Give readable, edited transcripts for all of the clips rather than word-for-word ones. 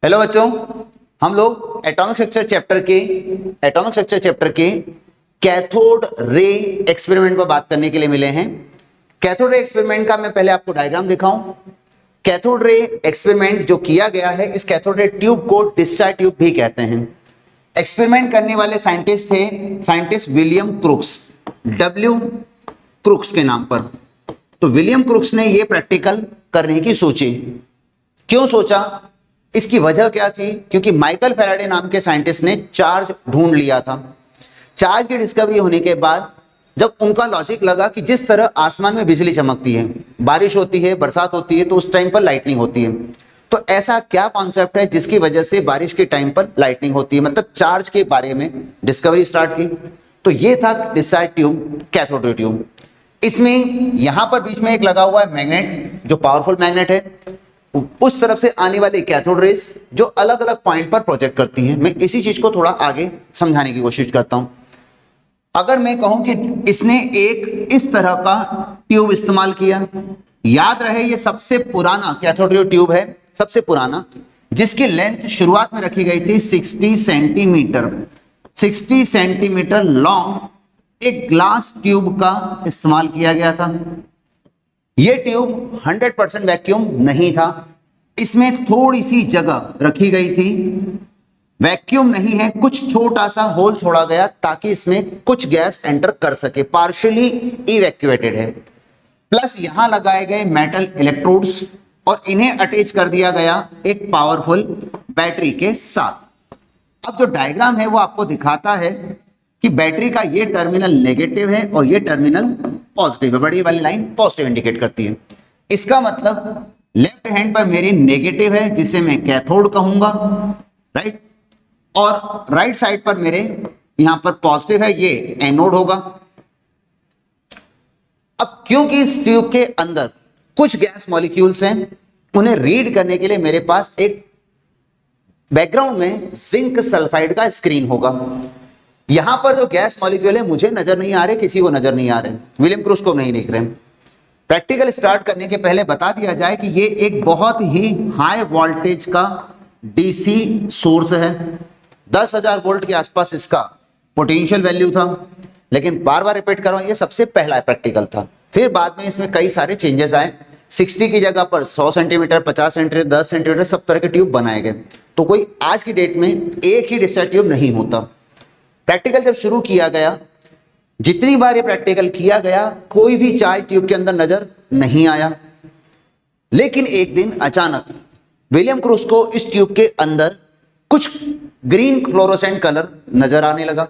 Hello बच्चों, हम लोग एटॉमिक स्ट्रक्चर चैप्टर के कैथोड रे एक्सपेरिमेंट पर बात करने के लिए मिले हैं। कैथोड रे एक्सपेरिमेंट का मैं पहले आपको डायग्राम दिखाऊं। कैथोड रे एक्सपेरिमेंट जो किया गया है, इस कैथोड रे ट्यूब को डिस्चार्ज ट्यूब भी कहते हैं। एक्सपेरिमेंट करने वाले scientist William crooks, W crooks के नाम पर। तो विलियम क्रूक्स ने यह प्रैक्टिकल करने की सोची। क्यों सोचा, इसकी वजह क्या थी? क्योंकि माइकल फैराडे नाम के साइंटिस्ट ने चार्ज ढूंढ लिया था। चार्ज की डिस्कवरी होने के बाद जब उनका लॉजिक लगा कि जिस तरह आसमान में बिजली चमकती है, बारिश होती है, बरसात होती है, तो उस टाइम पर लाइटनिंग होती है, तो ऐसा क्या कॉन्सेप्ट है जिसकी वजह से बारिश के टाइम पर लाइटनिंग होती है, मतलब चार्ज के बारे में डिस्कवरी स्टार्ट की। तो ये था discharge tube, cathode ray tube. इसमें यहां पर बीच में एक लगा हुआ है मैग्नेट, जो पावरफुल मैग्नेट है। उस तरफ से आने वाली कैथोड रेस जो अलग अलग पॉइंट पर प्रोजेक्ट करती हैं। मैं इसी चीज को थोड़ा आगे समझाने की कोशिश करता हूं। अगर मैं कहूं कि इसने एक इस तरह का ट्यूब इस्तेमाल किया, याद रहे ये सबसे पुराना कैथोड रे ट्यूब है, सबसे पुराना, जिसकी लेंथ शुरुआत में रखी गई थी 60 सेंटीमीटर। 60 सेंटीमीटर लॉन्ग एक ग्लास ट्यूब का इस्तेमाल किया गया था। यह ट्यूब 100% वैक्यूम नहीं था, इसमें थोड़ी सी जगह रखी गई थी, वैक्यूम नहीं है, कुछ छोटा सा होल छोड़ा गया ताकि इसमें कुछ गैस एंटर कर सके, पार्शियली इवैक्यूएटेड है। प्लस यहां लगाए गए मेटल इलेक्ट्रोड्स और इन्हें अटैच कर दिया गया एक पावरफुल बैटरी के साथ। अब जो डायग्राम है वो आपको दिखाता है कि बैटरी का ये टर्मिनल नेगेटिव है और ये टर्मिनल पॉजिटिव है। बड़ी वाली लाइन पॉजिटिव इंडिकेट करती है। इसका मतलब लेफ्ट हैंड पर मेरी नेगेटिव है, जिसे मैं कैथोड कहूंगा, राइट, और राइट साइड पर मेरे यहां पर पॉजिटिव है, ये एनोड होगा। अब क्योंकि इस ट्यूब के अंदर कुछ गैस मॉलिक्यूल्स हैं, उन्हें रीड करने के लिए मेरे पास एक बैकग्राउंड में जिंक सल्फाइड का स्क्रीन होगा। यहां पर जो गैस मॉलिक्यूल है मुझे नजर नहीं आ रहे, किसी को नजर नहीं आ रहे, विलियम क्रूक्स को नहीं दिख रहे। प्रैक्टिकल स्टार्ट करने के पहले बता दिया जाए कि ये एक बहुत ही हाई वोल्टेज का डीसी सोर्स है। 10,000 वोल्ट के आसपास इसका पोटेंशियल वैल्यू था। लेकिन बार बार रिपीट कर रहा हूं, ये सबसे पहला प्रैक्टिकल था। फिर बाद में इसमें कई सारे चेंजेस आए। 60 की जगह पर 100 सेंटीमीटर, 50 सेंटीमीटर, 10 सेंटीमीटर, सब तरह के ट्यूब बनाए गए। तो कोई आज की डेट में एक ही डिस्चार्ज ट्यूब नहीं होता। प्रैक्टिकल जब शुरू किया गया, जितनी बार ये प्रैक्टिकल किया गया, कोई भी चार्ज ट्यूब के अंदर नजर नहीं आया। लेकिन एक दिन अचानक विलियम क्रूक्स को इस ट्यूब के अंदर कुछ ग्रीन फ्लोरोसेंट कलर नजर आने लगा।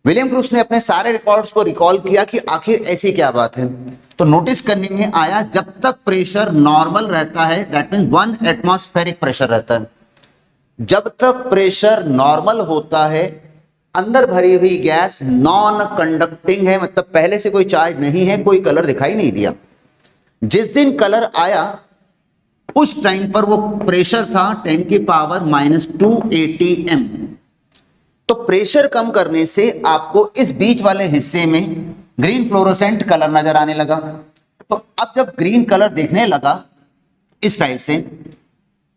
विलियम क्रूक्स ने अपने सारे रिकॉर्ड्स को रिकॉल किया कि आखिर ऐसी क्या बात है। तो नोटिस करने में आया, जब तक प्रेशर नॉर्मल रहता है, दैट मींस 1 एटमॉस्फेरिक प्रेशर रहता है, जब तक प्रेशर नॉर्मल होता है, अंदर भरी हुई गैस नॉन कंडक्टिंग है, मतलब पहले से कोई चार्ज नहीं है, कोई कलर दिखाई नहीं दिया। जिस दिन कलर आया उस टाइम पर वो प्रेशर था 10 की पावर -2 atm। तो प्रेशर कम करने से आपको इस बीच वाले हिस्से में ग्रीन फ्लोरोसेंट कलर नजर आने लगा। तो अब जब ग्रीन कलर दिखने लगा इस टाइप से,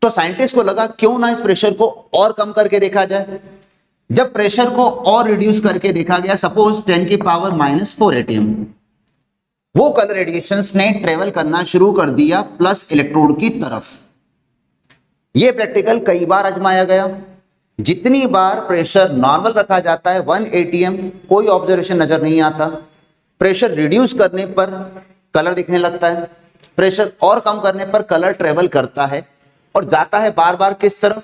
तो साइंटिस्ट को लगा क्यों ना इस प्रेशर को और कम करके देखा जाए। जब प्रेशर को और रिड्यूस करके देखा गया, सपोज 10 की पावर -4 atm, वो कलर रेडिएशंस ने ट्रेवल करना शुरू कर दिया प्लस इलेक्ट्रोड की तरफ। ये प्रैक्टिकल कई बार आजमाया गया। जितनी बार प्रेशर नॉर्मल रखा जाता है 1 atm, कोई ऑब्जर्वेशन नजर नहीं आता। प्रेशर रिड्यूस करने पर कलर दिखने लगता है, प्रेशर और कम करने पर कलर ट्रेवल करता है और जाता है बार बार किस तरफ?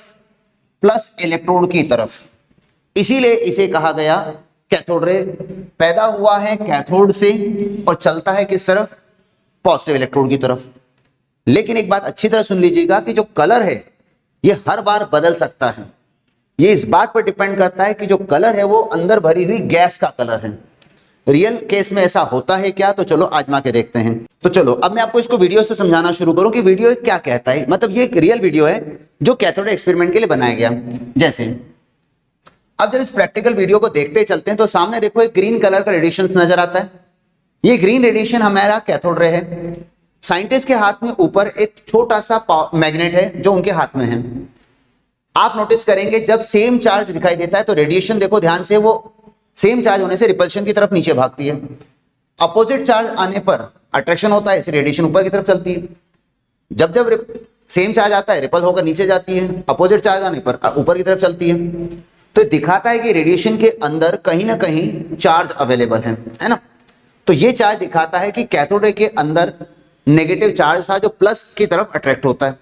प्लस इलेक्ट्रोड की तरफ। इसीलिए इसे कहा गया कैथोड रे। पैदा हुआ है कैथोड से और चलता है किस तरफ? पॉजिटिव इलेक्ट्रोड की तरफ। लेकिन एक बात अच्छी तरह सुन लीजिएगा कि जो कलर है ये हर बार बदल सकता है। ये इस बात पर डिपेंड करता है कि जो कलर है वो अंदर भरी हुई गैस का कलर है। रियल केस में ऐसा होता है क्या? तो चलो आजमा के देखते हैं। तो चलो अब मैं आपको इसको वीडियो से समझाना शुरू करूं कि वीडियो क्या कहता है। मतलब ये एक रियल वीडियो है जो कैथोड एक्सपेरिमेंट के लिए बनाया गया। जैसे अब जब इस प्रैक्टिकल वीडियो को देखते चलते हैं तो सामने देखो एक ग्रीन कलर का रेडिएशन नजर आता है। ये ग्रीन रेडिएशन हमारा कैथोड रे है। साइंटिस्ट के हाथ में ऊपर एक छोटा सा मैग्नेट है जो उनके हाथ में है। आप नोटिस करेंगे जब सेम चार्ज दिखाई देता है तो रेडिएशन देखो ध्यान से, वो सेम चार्ज होने से रिपल्शन की तरफ नीचे भागती है। अपोजिट चार्ज आने पर अट्रैक्शन होता है, इसे रेडिएशन ऊपर की तरफ चलती है। जब जब सेम चार्ज आता है रिपल होकर नीचे जाती है, अपोजिट चार्ज आने पर ऊपर की तरफ चलती है। तो ये दिखाता है कि रेडिएशन के अंदर कहीं ना कहीं चार्ज अवेलेबल है ना। तो ये चार्ज दिखाता है कि कैथोड रे के अंदर नेगेटिव चार्ज था जो प्लस की तरफ अट्रैक्ट होता है।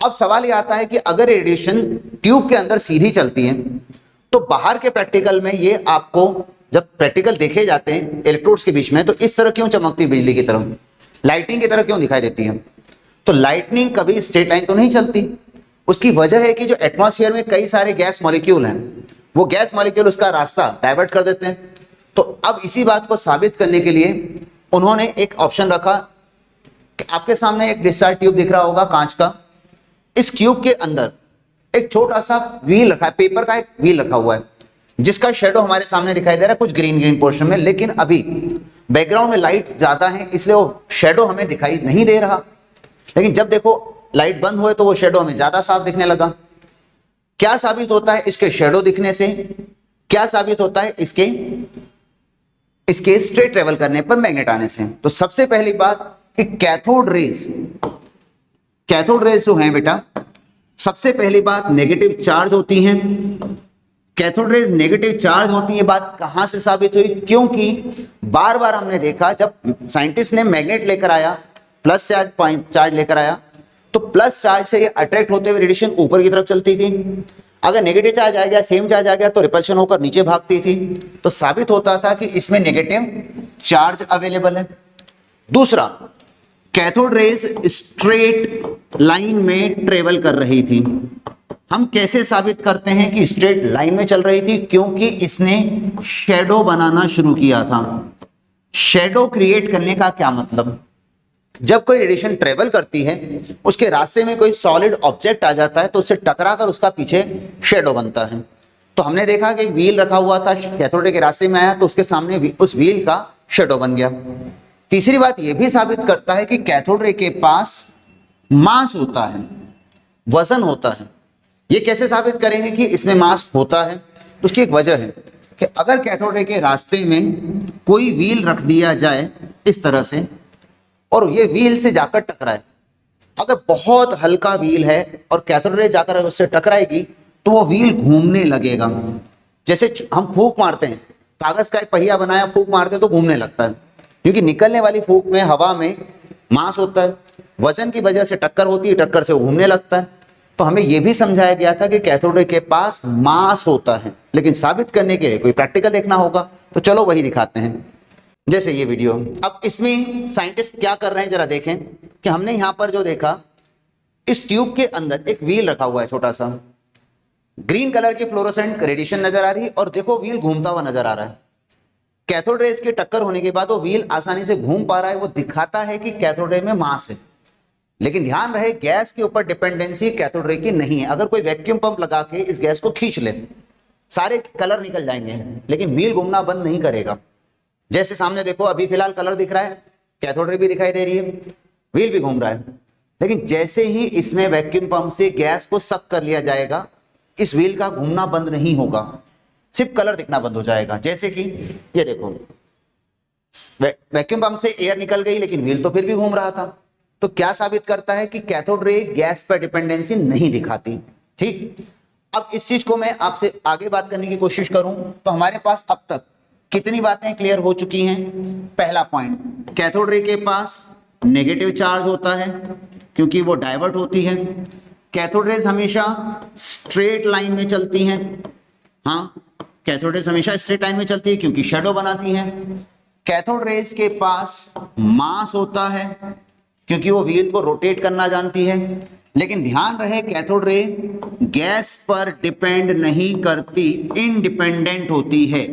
अब सवाल ये आता है कि अगर रेडिएशन ट्यूब के अंदर सीधी चलती है तो बाहर के प्रैक्टिकल में ये आपको जब प्रैक्टिकल देखे जाते हैं इलेक्ट्रोड्स के बीच में तो इस तरह क्यों चमकती है, बिजली की तरह, लाइटिंग की तरह क्यों दिखाई देती है? तो लाइटनिंग कभी स्ट्रेट लाइन तो नहीं चलती। उसकी वजह है कि जो एटमॉस्फेयर में कई सारे गैस मॉलिक्यूल हैं, वो गैस मॉलिक्यूल उसका रास्ता डाइवर्ट कर देते हैं। तो अब इसी बात को साबित करने के लिए उन्होंने एक ऑप्शन रखा कि आपके सामने एक डिस्चार्ज ट्यूब दिख रहा होगा कांच का। इस ट्यूब के अंदर एक छोटा सा व्हील रखा है, पेपर का एक व्हील रखा हुआ है, जिसका शेडो हमारे सामने दिखाई दे रहा है कुछ ग्रीन ग्रीन पोर्शन में। लेकिन अभी बैकग्राउंड में लाइट ज्यादा है इसलिए वो शेडो हमें दिखाई नहीं दे रहा। लेकिन जब देखो लाइट बंद हुए तो वो शेडो हमें ज्यादा साफ दिखने लगा। क्या साबित होता है इसके शेडो दिखने से? क्या साबित होता है इसके स्ट्रेट ट्रेवल करने पर मैग्नेट आने से? तो सबसे पहली बात कि कैथोड रेज जो है बेटा, सबसे पहली बात नेगेटिव चार्ज होती हैं। कैथोड रेज नेगेटिव चार्ज होती है। बात कहां से साबित हुई? क्योंकि बार बार हमने देखा जब साइंटिस्ट ने मैग्नेट लेकर आया, प्लस चार्ज लेकर आया, तो प्लस चार्ज से ये अट्रैक्ट होते हुए रेडिएशन ऊपर की तरफ चलती थी। अगर नेगेटिव चार्ज आ गया, सेम चार्ज आ गया तो रिपल्शन होकर नीचे भागती थी। तो साबित होता था कि इसमें नेगेटिव चार्ज अवेलेबल है। दूसरा, कैथोड रेज स्ट्रेट लाइन में ट्रेवल कर रही थी। हम कैसे साबित करते हैं कि स्ट्रेट लाइन में चल रही थी? क्योंकि इसने शैडो बनाना शुरू किया था। शैडो क्रिएट करने का क्या मतलब? जब कोई रेडिएशन ट्रेवल करती है, उसके रास्ते में कोई सॉलिड ऑब्जेक्ट आ जाता है तो उससे टकराकर उसका पीछे शैडो बनता है। तो हमने देखा कि व्हील रखा हुआ था, कैथोड रे के रास्ते में आया तो उसके सामने उस व्हील का शैडो बन गया। तीसरी बात यह भी साबित करता है कि कैथोड रे के पास मास होता है, वजन होता है। ये कैसे साबित करेंगे कि इसमें मास होता है? तो उसकी एक वजह है कि अगर कैथोड रे के रास्ते में कोई व्हील रख दिया जाए इस तरह से और ये व्हील से जाकर टकराए, अगर बहुत हल्का व्हील है और कैथोड रे जाकर उससे टकराएगी तो वो व्हील घूमने लगेगा। जैसे हम फूंक मारते हैं, कागज का एक पहिया बनाया, फूंक मारते हैं तो घूमने लगता है, क्योंकि निकलने वाली फूंक में हवा में मास होता है, वजन की वजह से टक्कर होती है, टक्कर से घूमने लगता है। तो हमें यह भी समझाया गया था कि कैथोड रे के पास मास होता है, लेकिन साबित करने के लिए कोई प्रैक्टिकल देखना होगा। तो चलो वही दिखाते हैं, जैसे ये वीडियो। अब इसमें साइंटिस्ट क्या कर रहे हैं जरा देखें कि हमने यहां पर जो देखा, इस ट्यूब के अंदर एक व्हील रखा हुआ है छोटा सा, ग्रीन कलर की फ्लोरोसेंट रेडिएशन नजर आ रही है और देखो व्हील घूमता हुआ नजर आ रहा है। कैथोड रेज के टक्कर होने के बाद वो व्हील आसानी से घूम पा रहा है, वो दिखाता है कि कैथोड रे में मास है। लेकिन ध्यान रहे, गैस के ऊपर डिपेंडेंसी कैथोड रे की नहीं है। अगर कोई वैक्यूम पंप लगा के इस गैस को खींच ले, सारे कलर निकल जाएंगे, लेकिन व्हील घूमना बंद नहीं करेगा। जैसे सामने देखो, अभी फिलहाल कलर दिख रहा है, कैथोड रे भी दिखाई दे रही है, व्हील भी घूम रहा है। लेकिन जैसे ही इसमें वैक्यूम पंप से गैस को सक कर लिया जाएगा, इस व्हील का घूमना बंद नहीं होगा, सिर्फ कलर दिखना बंद हो जाएगा। जैसे कि ये देखो, वैक्यूम पंप से एयर निकल गई लेकिन व्हील तो फिर भी घूम रहा था। तो क्या साबित करता है कि कैथोड रे गैस पर डिपेंडेंसी नहीं दिखाती। ठीक, अब इस चीज को मैं आपसे आगे बात करने की कोशिश करूं तो हमारे पास अब तक कितनी बातें क्लियर हो चुकी हैं? पहला पॉइंट, कैथोड रे के पास नेगेटिव चार्ज होता है क्योंकि वो डाइवर्ट होती है। कैथोड रेज हमेशा स्ट्रेट लाइन में चलती हैं। हाँ, कैथोड रेज हमेशा स्ट्रेट लाइन में चलती है क्योंकि शैडो बनाती हैं। कैथोड रेज के पास मास होता है क्योंकि वो व्हील को रोटेट करना जानती है। लेकिन ध्यान रहे, कैथोड रे गैस पर डिपेंड नहीं करती, इंडिपेंडेंट होती है।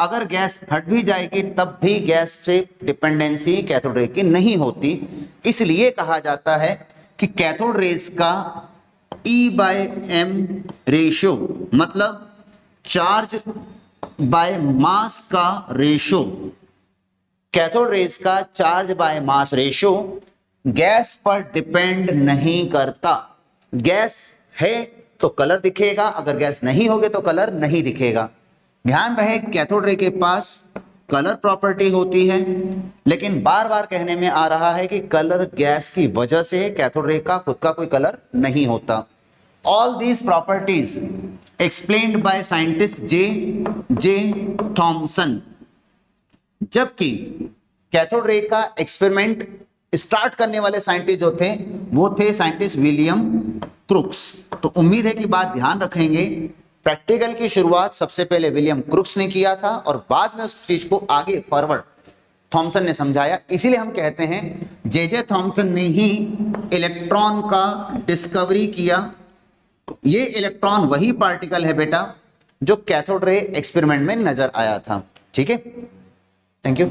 अगर गैस फट भी जाएगी तब भी गैस से डिपेंडेंसी कैथोड रे की नहीं होती। इसलिए कहा जाता है कि कैथोड रेज का E/m रेशियो, मतलब चार्ज बाय मास का रेशो, कैथोड रेज का charge by mass ratio gas पर डिपेंड नहीं करता। गैस है तो कलर दिखेगा, अगर गैस नहीं होगे तो कलर नहीं दिखेगा। ध्यान रहे कैथोड रे के पास कलर प्रॉपर्टी होती है, लेकिन बार बार कहने में आ रहा है कि कलर गैस की वजह से है, कैथोड रे का खुद का कोई कलर नहीं होता। All these properties explained by scientist J Thomson. जबकि कैथोड रे का एक्सपेरिमेंट स्टार्ट करने वाले साइंटिस्ट जो थे वो थे साइंटिस्ट विलियम क्रुक्स। तो उम्मीद है कि बात ध्यान रखेंगे। प्रैक्टिकल की शुरुआत सबसे पहले विलियम क्रुक्स ने किया था और बाद में उस चीज को आगे फॉरवर्ड थॉमसन ने समझाया। इसीलिए हम कहते हैं जे थॉमसन ने ही इलेक्ट्रॉन का डिस्कवरी किया। ये इलेक्ट्रॉन वही पार्टिकल है बेटा जो कैथोड रे एक्सपेरिमेंट में नजर आया था। ठीक है, थैंक यू।